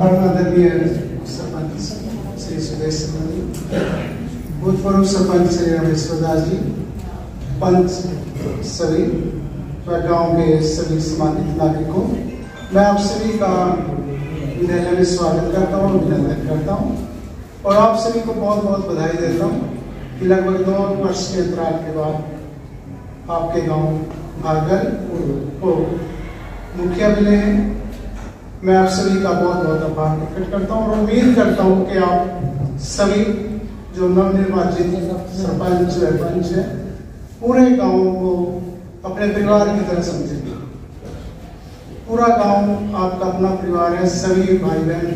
आदरणीय सरपंच श्री सुदेश सिंह जी, भूतपूर्व सरपंच श्री रमेश्वर दास जी, पंच सभी व गांव के सभी सम्मानित नागरिकों, मैं आप सभी का विद्यालय में स्वागत करता हूँ, अभिनंदन करता हूँ और आप सभी को बहुत बहुत बधाई देता हूँ कि लगभग 2 वर्ष के अंतराल के बाद आपके गांव भागल को मुखिया मिले हैं। मैं आप सभी का बहुत बहुत आभार प्रकट करता हूँ और उम्मीद करता हूँ कि आप सभी जो नवनिर्वाचित सरपंच सरपंच है पूरे गांव को अपने परिवार की तरह समझेंगे। पूरा गांव आपका अपना परिवार है, सभी भाई बहन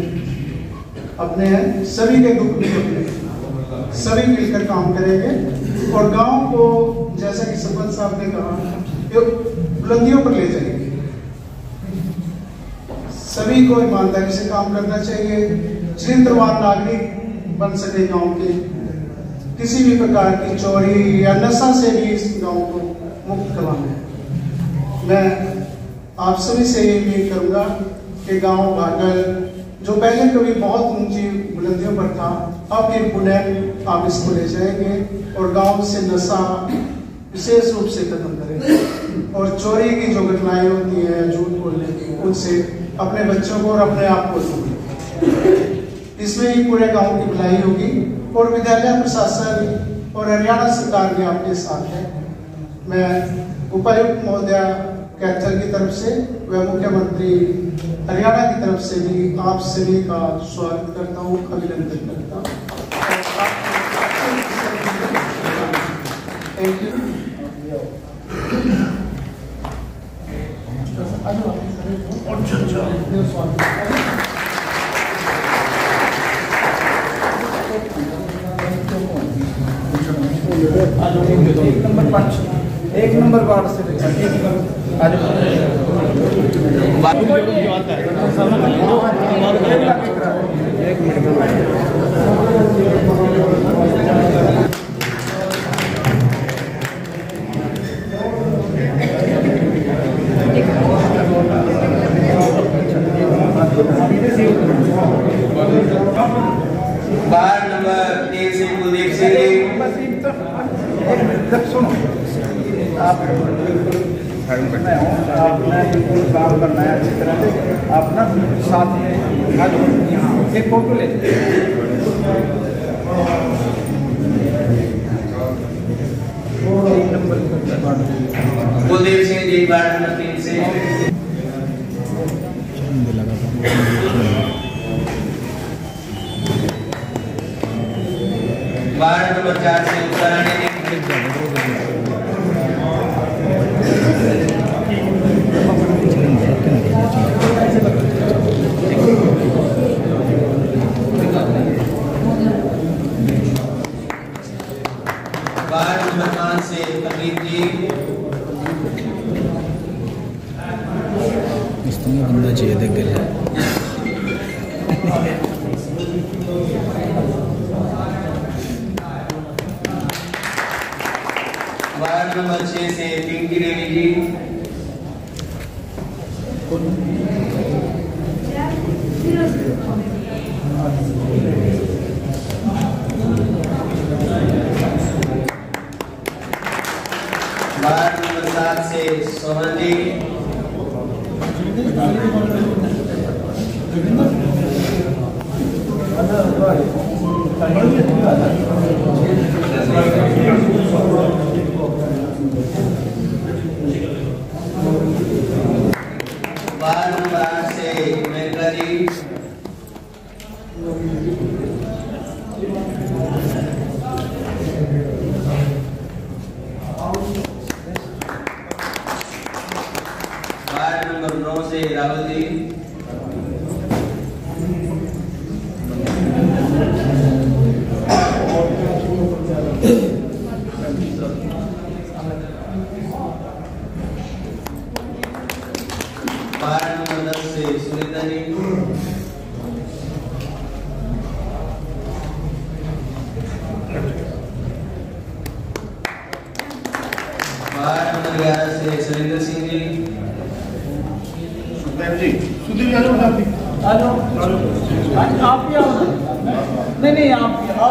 अपने हैं, सभी के दुख भी अपने, सभी मिलकर काम करेंगे और गांव को जैसा कि सरपंच साहब ने कहा बुलंदियों पर ले जाएंगे। सभी को ईमानदारी से काम करना चाहिए, चरित्रवान नागरिक बन सके गांव के, किसी भी प्रकार की चोरी या नशा से भी इस गांव को मुक्त करवाना है। मैं आप सभी से ये उम्मीद करूंगा कि गांव भागल जो पहले कभी बहुत ऊंची बुलंदियों पर था, अब ये पुनः आप इसको ले जाएंगे और गांव से नशा विशेष रूप से खत्म करेंगे और चोरी की जो घटनाएं होती है, झूठ बोलने की, उनसे अपने बच्चों को और अपने आप को दूर। इसमें ही पूरे गांव की भलाई होगी और विद्यालय प्रशासन और हरियाणा सरकार भी आपके साथ है। मैं उपायुक्त महोदया कैथल की तरफ से व मुख्यमंत्री हरियाणा की तरफ से भी आप सभी का स्वागत करता हूँ, अभिनंदन करता हूँ। Thank you. एक नंबर वार्ड से वार्ड नंबर 3 से कुलदीप सिंह सुनो, आप मैं हूँ, आपने बिल्कुल काम करना है अच्छी तरह से। आप ना साथ में आ जाओ, यहाँ एक फोटो ले कुलदीप सिंह जी वार्ड नंबर 3 से, वार्ड नंबर 4 से उत्तरायणी वार्ड नंबर 5 से तकरीब जी, बंदा चाहिए देख गया। वार्ड नंबर 6 से पिंकी देवी जी, वार्ड नंबर 7 से सोहन जी, वार्ड नंबर 8 से मेघला जी, वार्ड नंबर 9 से राहुल जी, वार्ड नंबर 10 से सुनीता जी, वार्ड नंबर 11 से सुरेंद्र सिंह जी, जी सुधीर यादव साहब आ जाओ आप भी आओ नहीं आप आओ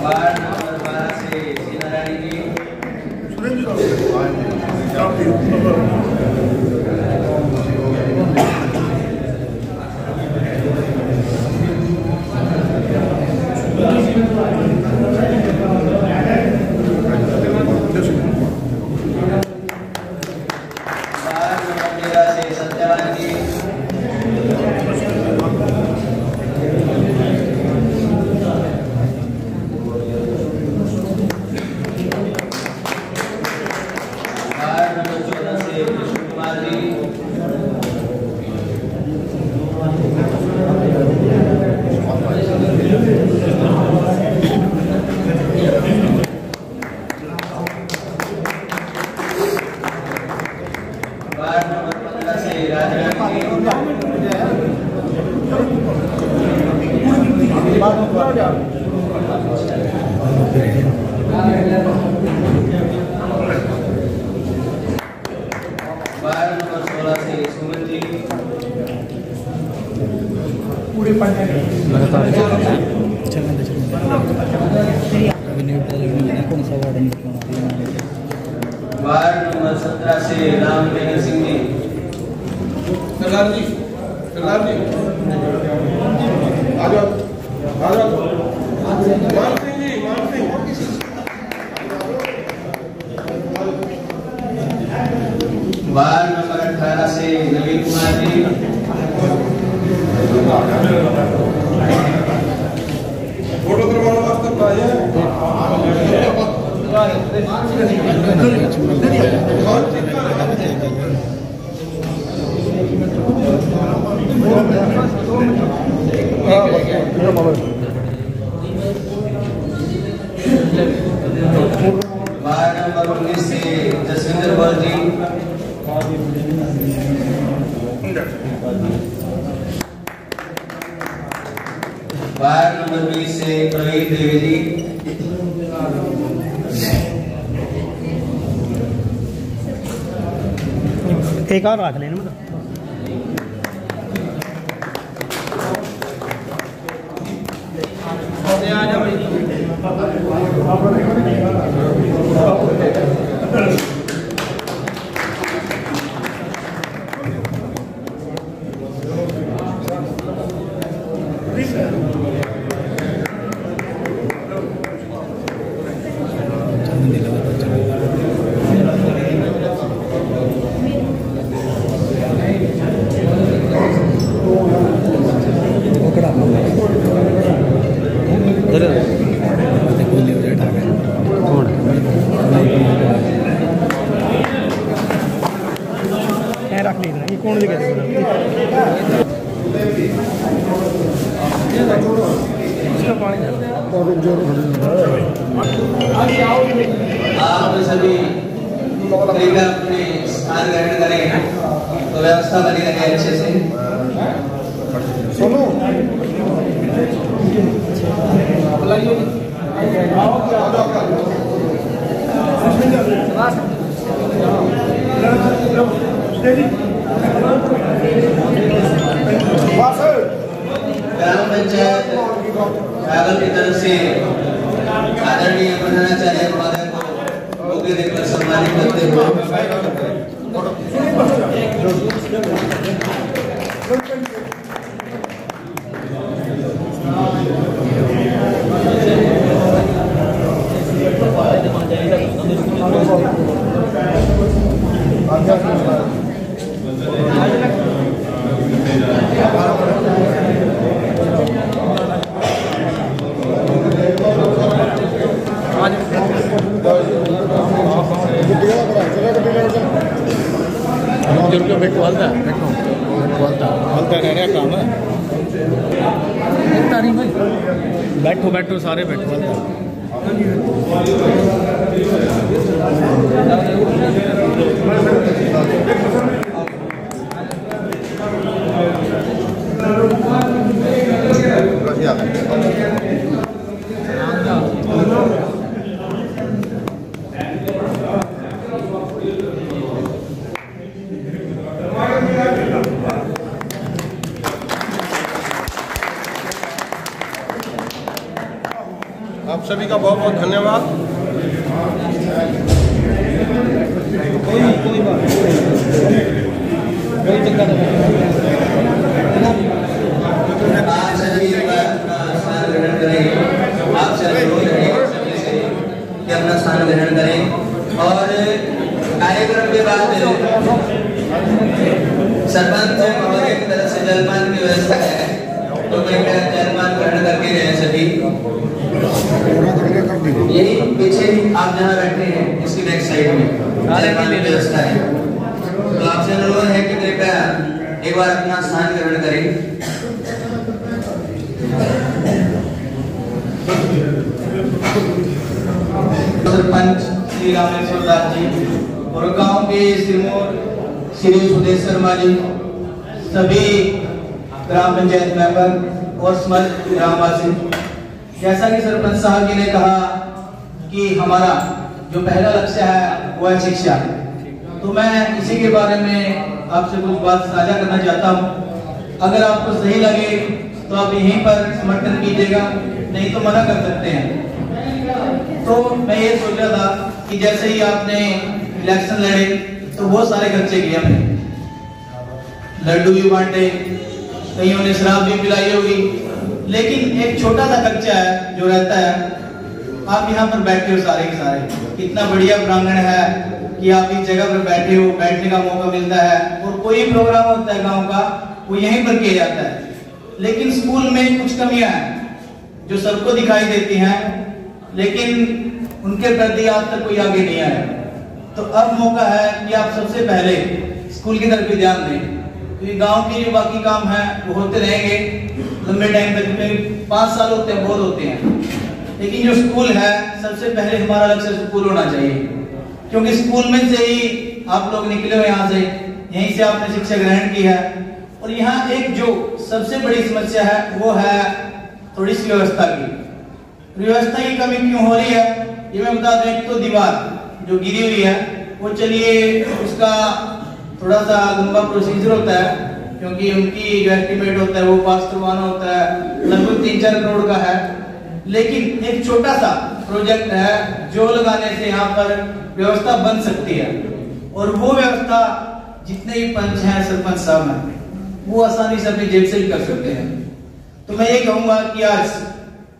वार्ड नंबर 12 से सीनारायण जी वार्ड नंबर 17 से राम सिंह जी सरदार जी आ जाओ मान सिंह जी वार्ड नंबर 18 से नवीन कुमार जी फोटो करवाने वास्ते आए वार्ड नंबर 19 से जसविंदर कौर जी वार्ड नंबर 20 से प्रवीण देवी जी एक और रख लेना मतलब रख लेना ये कौन सी आप सभी कृपया अपने स्थान ग्रहण करें तो व्यवस्था बनी रहे अच्छे से सुनो ग्राम पंचायत रागल की तरफ से आदरणीय प्रधानाचार्य महोदय को योग्य देकर सम्मानित करते हुए बैठो बैठो सारे बैठो सभी का बहुत बहुत धन्यवाद। कोई बात आप सभी स्थान ग्रहण करें, आप सभी अपना स्थान ग्रहण करें और कार्यक्रम के बाद सरपंच महोदय की तरफ से जलपान की व्यवस्था है, तो कृपया जलपान ग्रहण करके रहें सभी। यही पीछे आप जहाँ बैठे हैं इसकी बैक साइड में जलपान की व्यवस्था है, तो आपसे अनुरोध है कि कृपया एक बार अपना स्थान ग्रहण करें। सरपंच श्री रामेश्वर दास जी और गांव के सिरमौर श्री सुदेश शर्मा जी, सभी ग्राम पंचायत मेंबर और समस्त ग्रामवासी, जैसा कि सरपंच साहब जी ने कहा कि हमारा जो पहला लक्ष्य है वो है शिक्षा, तो मैं इसी के बारे में आपसे कुछ बात साझा करना चाहता हूँ। अगर आपको सही लगे तो आप यहीं पर समर्थन कीजिएगा, नहीं तो मना कर सकते हैं। तो मैं ये सोच रहा था कि जैसे ही आपने इलेक्शन लड़े तो बहुत सारे खर्चे किए हमने, लड्डू भी बांटे, कईयों ने शराब भी पिलाई होगी, लेकिन एक छोटा सा खर्चा है जो रहता है। आप यहाँ पर बैठे हो सारे के सारे, कितना बढ़िया प्रांगण है कि आप इस जगह पर बैठे हो, बैठने का मौका मिलता है और कोई प्रोग्राम होता है गांव का वो यहीं पर किया जाता है। लेकिन स्कूल में कुछ कमियां हैं जो सबको दिखाई देती हैं, लेकिन उनके प्रति आज तक कोई आगे नहीं आया। तो अब मौका है कि आप सबसे पहले स्कूल की तरफ भी ध्यान दें, क्योंकि गांव के जो बाकी काम हैं वो होते रहेंगे लंबे टाइम तक, 5 साल होते हैं, बहुत होते हैं, लेकिन जो स्कूल है सबसे पहले हमारा लक्ष्य स्कूल होना चाहिए, क्योंकि स्कूल में से ही आप लोग निकले हो, यहाँ से यहीं से आपने शिक्षा ग्रहण की है। और यहाँ एक जो सबसे बड़ी समस्या है वो है थोड़ी सी व्यवस्था की। व्यवस्था की कमी क्यों हो रही है ये मैं बता दूं। एक तो दीवार जो गिरी हुई है वो, चलिए उसका थोड़ा सा लंबा प्रोसीजर होता है, क्योंकि उनकी जो एस्टिमेट होता है वो पास करवाना होता है, लगभग 3-4 करोड़ का है। लेकिन एक छोटा सा प्रोजेक्ट है जो लगाने से यहाँ पर व्यवस्था बन सकती है, और वो व्यवस्था जितने भी पंच हैं, सरपंच साहब हैं, वो आसानी से अपनी जेब से भी कर सकते हैं। तो मैं ये कहूंगा कि आज,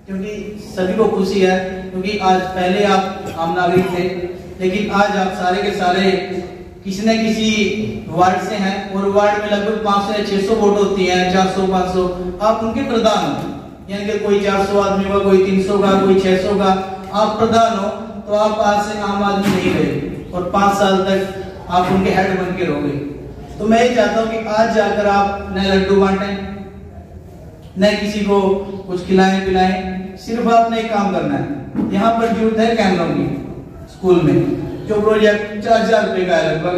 क्योंकि सभी को खुशी है, क्योंकि आज पहले आप आम नागरिक थे, लेकिन आज आप सारे के सारे किसी न किसी वार्ड से हैं, और वार्ड में लगभग 500 या 600 वोट होती हैं, 400-500, आप उनके प्रधान हो, यानी कि कोई 400 आदमी का, कोई 300 का, कोई 600 का, आप प्रधान हो। तो आप आज से आम आदमी नहीं रहे और 5 साल तक आप उनके हेड बन के रहोगे। तो मैं ये चाहता हूँ कि आज जाकर आप न लड्डू बांटें, न किसी को कुछ खिलाएं पिलाएं, सिर्फ आपने एक काम करना है। यहाँ पर जरूरत है कैमरों की स्कूल में, जो प्रोजेक्ट 4,000 रुपए का है लगभग।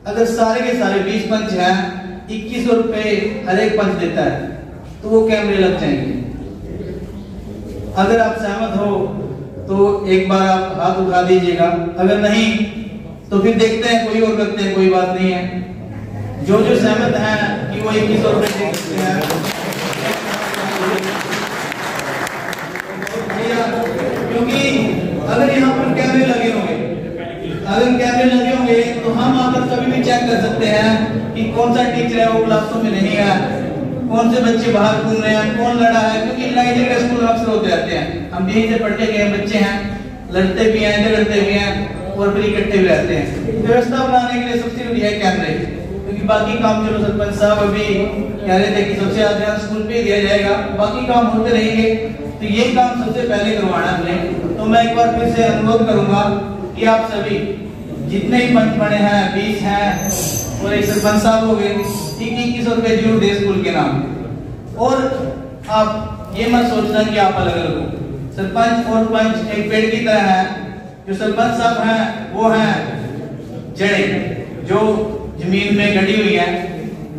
अगर सारे के सारे 20 पंच हैं, 2100 रुपए हर एक पंच देता है, तो वो कैमरे लग जाएंगे। अगर आप सहमत हो तो एक बार आप हाथ उठा दीजिएगा, अगर नहीं तो फिर देखते हैं, कोई और करते हैं, कोई बात नहीं है। जो जो सहमत हैं कि वो 2100 रुपए दे सकते हैं, क्योंकि अगर यहाँ पर कैमरे लगे होंगे, तो हम आकर कभी भी चेक कर सकते हैं कि कौन सा टीचर है वो क्लासों में नहीं है, कौन से बच्चे बाहर घूम रहे हैं, कौन लड़ा है, क्योंकि लड़ाई झगड़े स्कूल अक्सर होते रहते हैं। हम यहीं से पढ़ के गए बच्चे हैं, लड़ते भी हैं, झगड़ते भी हैं और फिर इकट्ठे भी रहते हैं। व्यवस्था बनाने के लिए सबसे जरूरी है कैमरे, क्योंकि बाकी काम चलो सरपंच साहब अभी कह रहे थे कि सबसे ज्यादा स्कूल पे दिया जाएगा, बाकी काम होते रहेंगे, तो ये काम सबसे पहले करवाना हमने। तो मैं एक बार फिर से अनुरोध करूंगा कि आप सभी जितने ही पंच बने हैं, 20 हैं और एक सरपंच साहब हो गए, 2100 रुपए जरूर दे स्कूल के नाम। और आप ये मत सोचना कि आप अलग अलग हो, सरपंच और पंच एक पेड़ की तरह है। जो सरपंच साहब हैं वो हैं जड़ें जो जमीन में गड़ी हुई है,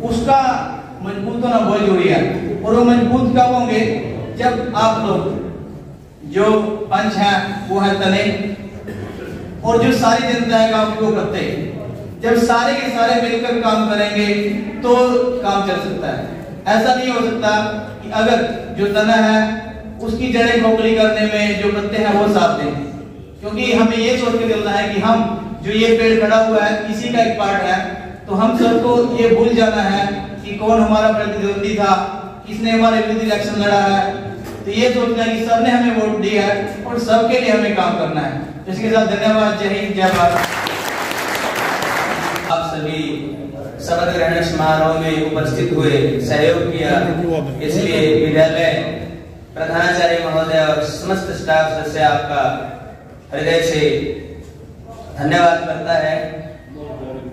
उसका मजबूत होना बहुत जरूरी है। और वो मजबूत कब होंगे, जब आप लोग जो पंच हैं वो है तने, और जो सारी जनता है गांव की वो पत्ते। जब सारे के सारे मिलकर काम करेंगे तो काम चल सकता है। ऐसा नहीं हो सकता कि अगर जो तना है उसकी जड़ें खोखली करने में जो पत्ते हैं वो साफ दें, क्योंकि हमें ये सोच के चलना है कि हम जो ये पेड़ खड़ा हुआ है इसी का एक पार्ट है। तो हम सबको ये भूल जाना है कि कौन हमारा प्रतिद्वंदी था, किसने हमारे विरुद्ध इलेक्शन लड़ा है। तो ये सोचना है कि सबने हमें वोट दिया है और सबके लिए हमें काम करना है। तो इसके साथ धन्यवाद, जय हिंद, जय भारत। आप सभी शपथ ग्रहण समारोह में उपस्थित हुए, सहयोग किया, इसलिए विद्यालय प्रधानाचार्य महोदय और समस्त स्टाफ सदस्य आपका हृदय से धन्यवाद करता है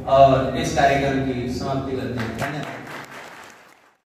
और इस कार्यक्रम की समाप्ति करते हैं। धन्यवाद।